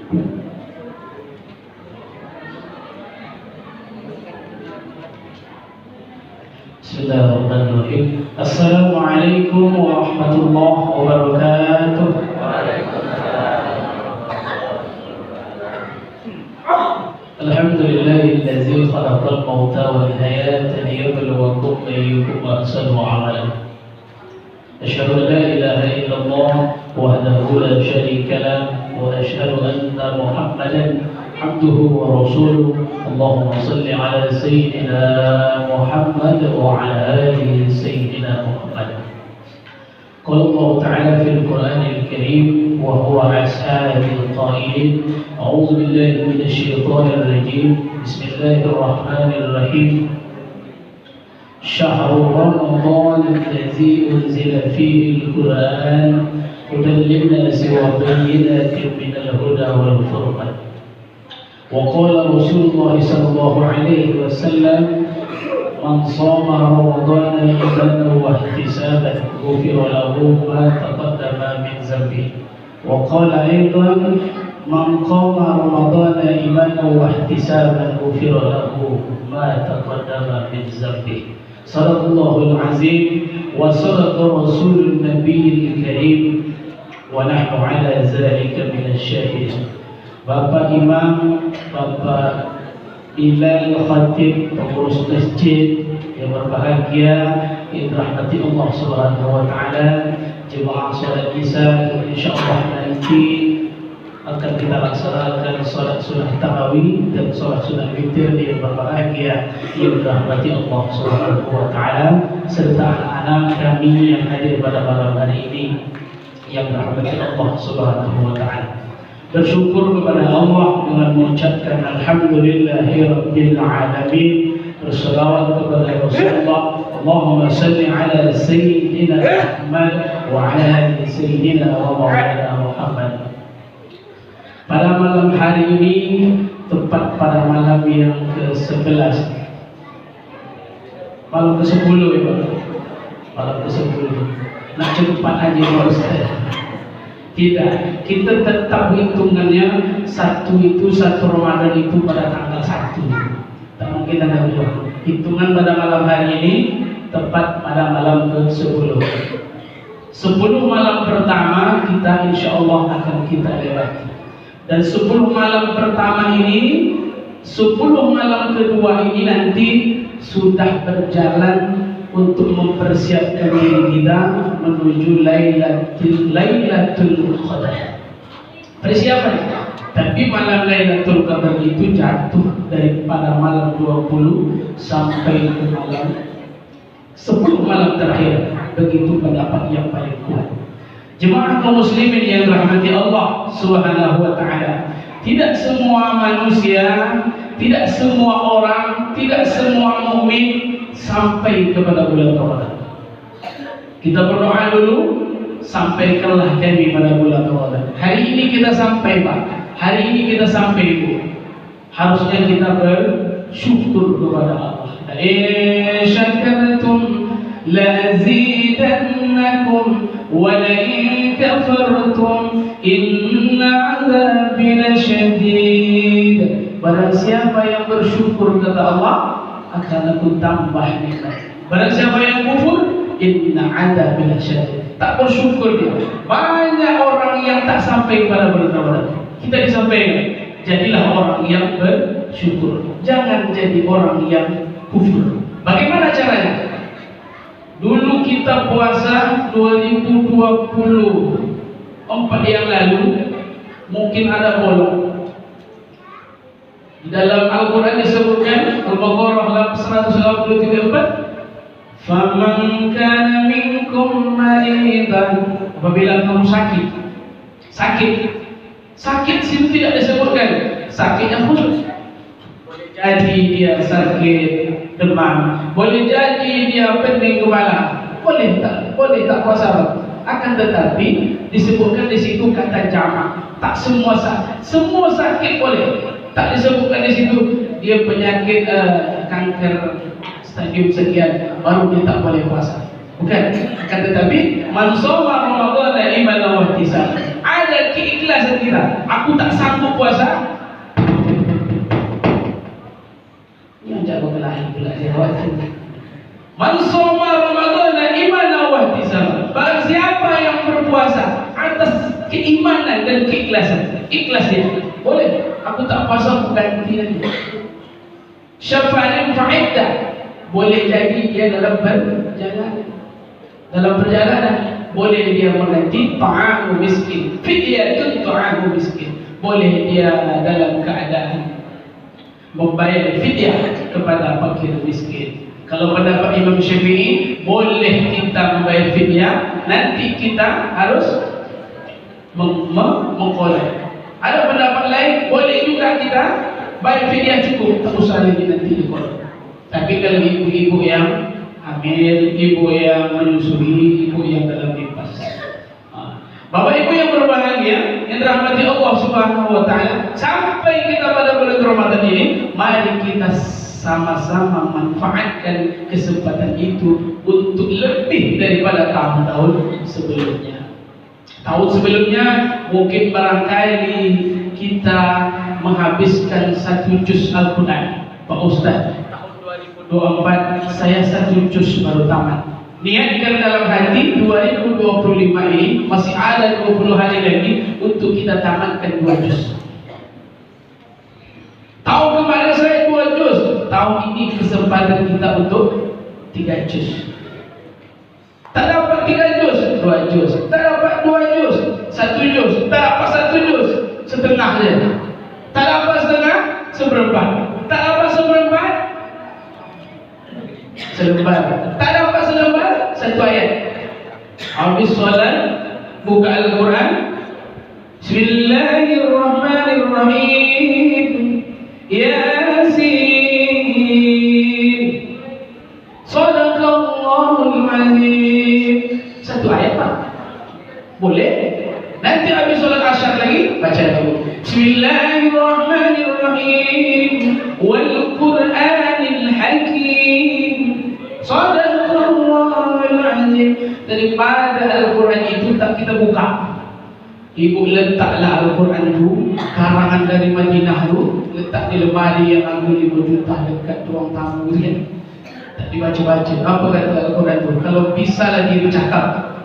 Bismillahirrahmanirrahim. Assalamualaikum warahmatullahi wabarakatuh. Alhamdulillahilladzi khalaqal mauta wal hayata liyabluwakum ayyukum ahsanu amala. Asyhadu an la ilaha illallah wahdahu la syarika lah wa asyhadu anna Muhammadan abduhu wa rasuluh. Allahumma salli ala sayyidina Muhammad wa ala ali sayyidina Muhammad. Qala Allah Ta'ala fil Qur'anil Karim wa huwa ashabil qailin a'udzu billahi minasy syaithanir rajim. Bismillahirrahmanirrahim. Syahrul Ramadan alladzi unzila fihi al-Qur'an hudan lin-nasi wa bayyinatin minal huda wal furqan. وقال رسول الله صلى الله عليه وسلم من صام رمضان إيمانا واحتسابا غفر له ما تقدم من ذنبه. وقال أيضا من قام رمضان إيمانا واحتسابا غفر له ما تقدم من ذنبه. صدق الله العظيم وصدق رسول النبي الكريم ونحن على ذلك من الشاهدين. Bapak Imam, Bapak Bilal Khatib, pengurus masjid yang berbahagia, yang dirahmati Allah Subhanahu wa Ta'ala, jemaah salat Isya, insyaallah nanti akan kita laksanakan salat sunah tarawih dan salat sunah witir yang berbahagia, yang dirahmati Allah Subhanahu wa Ta'ala, serta anak-anak kami yang hadir pada malam hari ini yang dirahmati Allah Subhanahu wa Ta'ala. Bersyukur kepada Allah dengan mengucapkan Alhamdulillahirabbil alamin, berselawat kepada Rasulullah, Allahumma salli ala sayyidina Muhammad wa ala ali sayyidina wa maulana Muhammad. Pada malam hari ini, tepat pada malam yang ke-11, malam ke-10 ya Pak, malam ke-10. Nak cepat aja Pak Ustaz. Tidak, kita tetap hitungannya satu Ramadan itu pada tanggal 1. Tak mungkin ada dua. Hitungan pada malam hari ini tepat pada malam ke-10. 10 malam pertama kita insya Allah akan kita lewati. Dan 10 malam pertama ini, 10 malam kedua ini nanti sudah berjalan untuk mempersiapkan diri kita menuju Lailatul Qadar. Persiapan. Tapi malam Lailatul Qadar itu jatuh daripada malam 20 sampai ke malam 10 malam terakhir. Begitu pendapat yang paling kuat. Jemaah kaum muslimin yang dirahmati Allah Subhanahu wa Ta'ala. Tidak semua manusia, tidak semua orang, tidak semua mukmin sampai kepada bulan Ramadan. Kita berdoa dulu, sampaikanlah kami pada bulan Ramadan. Hari ini kita sampai Pak, hari ini kita sampai Ibu. Harusnya kita bersyukur kepada Allah. In syakartum la azidannakum wa la in kafartum inna 'adzabi lasyadid. Barang siapa yang bersyukur kata Allah, akan aku tambah nikmat. Barang siapa yang kufur, inna 'adzabi lasyadid. Tak bersyukur dia. Banyak orang yang tak sampai pada bulan Ramadan. Kita disampaikan, jadilah orang yang bersyukur. Jangan jadi orang yang kufur. Bagaimana caranya? Dulu kita puasa 2024 yang lalu, mungkin ada bolong. Di dalam Al-Quran disebutkan Al-Baqarah 184, faman kana minkum maridan, apabila kamu sakit sini tidak disebutkan sakit yang khusus. Boleh jadi dia sakit demam, boleh jadi dia pening kepala, boleh tak puasa. Akan tetapi disebutkan di situ kata jamak. Tak semua sakit boleh. Tak disebutkan di situ dia penyakit kanker stadium sekian baru dia tak boleh puasa. Bukan. Akan tetapi man shoma Ramadan imanan wa ihtisaban, ada keikhlas keikhlasan kita. Aku tak sanggup puasa. Ini aja berkelahi pula saya khawatir. Man shoma Ramadan imanan wa ihtisaban. Barang siapa yang berpuasa atas keimanan dan keikhlasan, ikhlas dia. Boleh, aku tak puasa aku ganti nanti. Syafa'an fa'iddah. Boleh jadi dia dalam perjalanan. Dalam perjalanan boleh dia mengganti ta'amu miskin. Fidyatun ta'amu miskin. Boleh dia dalam keadaan membayar fidyah kepada fakir miskin. Kalau pendapat Imam Syafi'i, boleh kita membayar fidyah, nanti kita harus mengkolek. Ada pendapat lain, boleh juga kita bayar fidyah cukup, tak usah lagi nanti dikolek. Tapi kalau ibu-ibu yang hamil, ibu yang menyusui, ibu yang dalam nifas, Bapak Ibu yang berbahagia, yang dirahmati Allah Subhanahu wa taala, sampai kita pada bulan Ramadan ini, mari kita sama-sama manfaatkan kesempatan itu untuk lebih daripada tahun-tahun sebelumnya. Tahun sebelumnya mungkin barangkali kita menghabiskan 1 juz Al-Quran. Pak Ustaz, tahun 2024 saya 1 juz baru tamat. Niatkan dalam hati 2025 ini masih ada 20 hari lagi untuk kita tamatkan 2 juz. Tahun kemarin saya 2 juz, tahun ini kesempatan kita untuk 3 juz. Tak dapat 3 juz, 2 juz. Tak dapat 2 juz, 1 juz. Tak dapat 1 juz, setengah saja. Tak dapat setengah, seperempat. Tak dapat seperempat, selembar. Tak dapat selembar, 1 ayat. Habis solat, buka Al-Quran. Bismillahirrahmanirrahim. Yasin. Sadaqallahul azim. 1 ayat Pak. Boleh. Nanti habis solat Asyar lagi baca dulu. Bismillahirrahmanirrahim. Wal Qur'anil Hakim. Sadaqallahul azim. Daripada Al-Quran itu tak kita buka. Ibu letaklah Al-Quran itu, karangan dari Madinah itu, letak di lemari yang harga 5 juta dekat ruang tamu kan. Tak dibaca-baca. Apa kata Al-Quran itu? Kalau bisa lagi bercakap,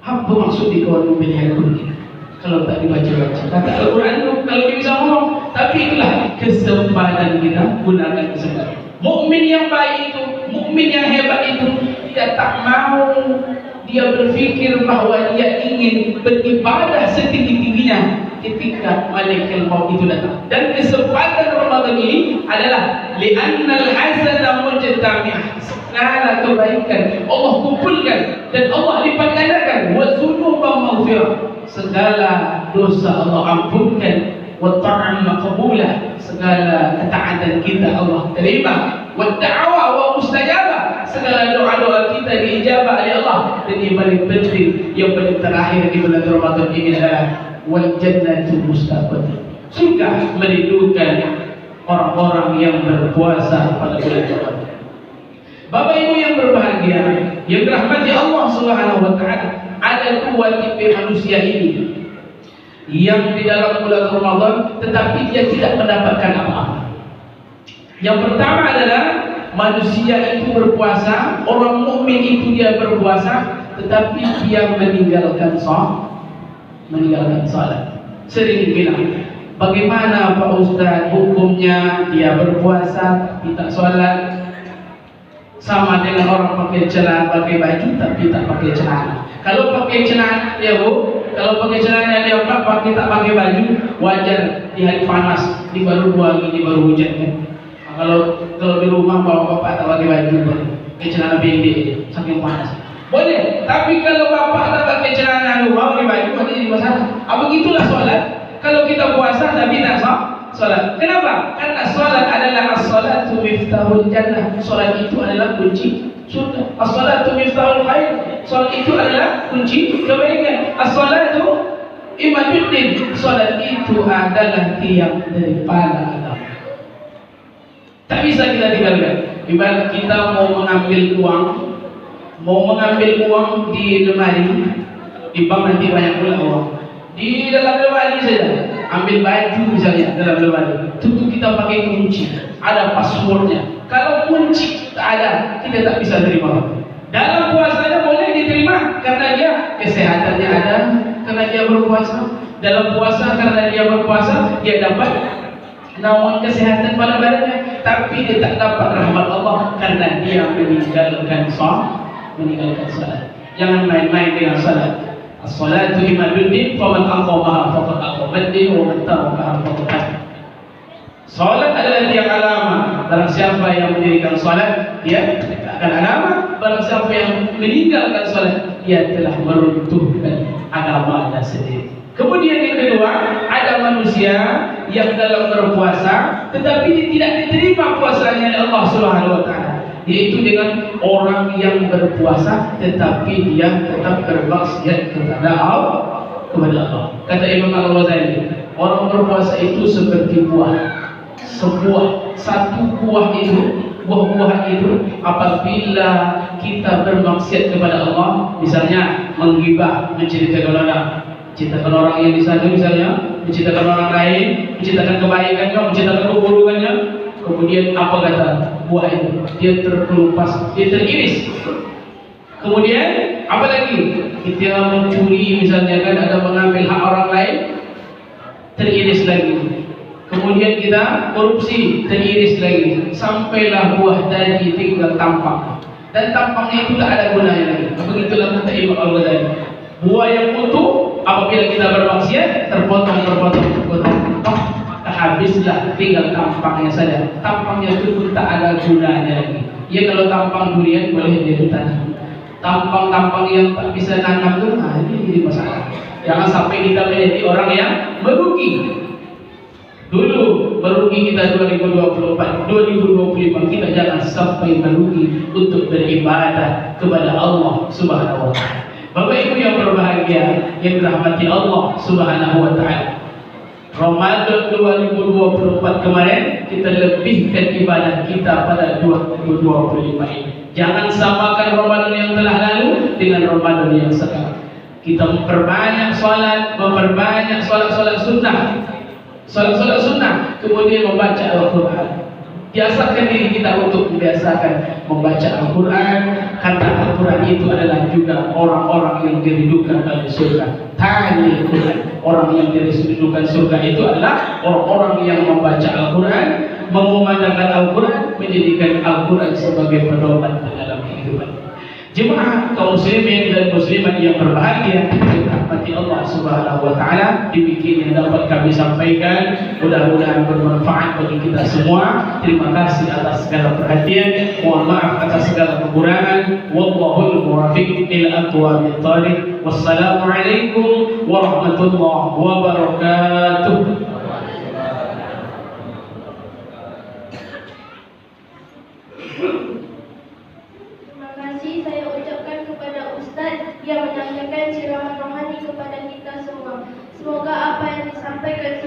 apa maksud di kawan memilih Al-Quran? Kalau tak dibaca-baca. Kata Al-Quran itu kalau dia bisa ngomong. Tapi itulah kesempatan kita, gunakan kesempatan. Mukmin yang baik itu, mukmin yang hebat itu, dia tak mau, dia berfikir bahawa dia ingin beribadah setinggi-tingginya ketika malaikat maut itu datang. Dan kesempatan Ramadan ini adalah li'annal hasana mujtami'ah. Segala kebaikan Allah kumpulkan dan Allah lipat gandakan. Wa dzunuba maghfirah. Segala dosa Allah ampunkan. Wa ta'am maqbulah. Segala ketaatan kita Allah terima. Wa da'wa wa mustajabah. Segala doa-doa kita diijabah oleh Allah. Dan yang paling penting, yang paling terakhir di bulan Ramadan ini adalah wal jannatu mustaqbah. Surga merindukan orang-orang yang berpuasa pada bulan Ramadan. Bapak Ibu yang berbahagia, yang dirahmati Allah Subhanahu wa taala, ada 2 tipe manusia ini yang di dalam bulan Ramadan tetapi dia tidak mendapatkan apa-apa. Yang pertama adalah manusia itu berpuasa, orang mukmin itu dia berpuasa, tetapi dia meninggalkan salat. Sering bilang, bagaimana Pak Ustaz hukumnya dia berpuasa tapi tak salat? Sama dengan orang pakai celana, pakai baju tapi tak pakai celana. Kalau pakai celana dia kalau pakai celana dia pakai tak pakai baju, wajar di hari panas, di baru 2 hari, di baru hujan kan. Kalau di rumah bapak tak pakai baju, pakai celana pendek, saking panas. Boleh, tapi kalau bapak tak pakai celana luar, pakai baju, ada jadi masalah. Begitulah solat. Kalau kita puasa tapi tak solat. Kenapa? Karena solat adalah as-salatu miftahul jannah. Solat itu adalah kunci surga. As-salatu miftahul khair. Solat itu adalah kunci kebaikan. As-salatu imaduddin. Solat itu adalah tiang daripada agama. Tak bisa kita tinggalkan. Ibarat kita mau mengambil uang di lemari, di bank nanti banyak pula uang. Di dalam lemari saja, ambil baju misalnya dalam lemari, tentu kita pakai kunci, ada passwordnya. Kalau kunci tak ada, kita tak bisa terima. Dalam puasanya boleh diterima karena dia kesehatannya ada, karena dia berpuasa. Dalam puasa karena dia berpuasa, dia dapat namun kesehatan pada badannya, tapi dia tak dapat rahmat Allah karena dia meninggalkan salat. Jangan main-main dengan salat. As-salatu imaduddin, faman aqamaha faqad aqamaddin, wa man tarakaha faqad aqam. Salat adalah tiang agama. Barang siapa yang mendirikan salat, dia akan agama. Barang siapa yang meninggalkan salat, dia telah meruntuhkan agamanya sendiri. Kemudian yang kedua, ada manusia yang dalam berpuasa tetapi dia tidak diterima puasanya oleh Allah Subhanahu wa taala. Yaitu dengan orang yang berpuasa tetapi dia tetap bermaksiat kepada Allah. Kata Imam Al-Ghazali, orang berpuasa itu seperti buah. Satu buah itu apabila kita bermaksiat kepada Allah, misalnya menggibah, menceritakan orang yang di sana, misalnya menceritakan orang lain, menceritakan kebaikannya, menceritakan keburukannya, kemudian apa kata buah itu? Dia terkelupas, dia teriris. Kemudian apa lagi? Kita mencuri misalnya, kan ada mengambil hak orang lain, teriris lagi. Kemudian kita korupsi, teriris lagi. Sampailah buah tadi tinggal tampang, dan tampangnya itu tak ada gunanya lagi. Begitulah kata Imam Al-Ghazali. Buah yang utuh apabila kita bermaksiat terpotong. Habislah, tinggal tampangnya saja. Tampangnya itu pun tak ada gunanya lagi. Ya kalau tampang durian boleh jadi tanam. Tampang-tampang yang tak bisa nanam itu, ini jadi masalah. Jangan sampai kita menjadi orang yang merugi. Dulu merugi kita 2024, 2025 kita jangan sampai merugi untuk beribadah kepada Allah Subhanahu wa taala. Bapak Ibu yang berbahagia, yang dirahmati Allah Subhanahu wa taala. Ramadan 2024 kemarin kita lebihkan ibadah kita pada 2025 ini. Jangan samakan Ramadan yang telah lalu dengan Ramadan yang sekarang. Kita memperbanyak salat, memperbanyak salat sunnah. Salat sunnah, kemudian membaca Al-Quran. Biasakan diri kita untuk membiasakan membaca Al-Quran, karena Al-Quran itu adalah juga orang-orang yang dirindukan oleh surga. Tanya Al-Quran, orang yang dirindukan surga itu adalah orang-orang yang membaca Al-Quran, mengumandangkan Al-Quran, menjadikan Al-Quran sebagai pedoman dalam kehidupan. Jemaah kaum muslimin dan muslimat yang berbahagia, dirahmati Allah Subhanahu wa taala, demikian yang dapat kami sampaikan, mudah-mudahan bermanfaat bagi kita semua. Terima kasih atas segala perhatian, mohon maaf atas segala kekurangan. Wallahul muwaffiq ila aqwamit thariq. Wassalamualaikum warahmatullahi wabarakatuh. Saya ucapkan kepada Ustaz yang menyampaikan ceramah rohani kepada kita semua. Semoga apa yang disampaikan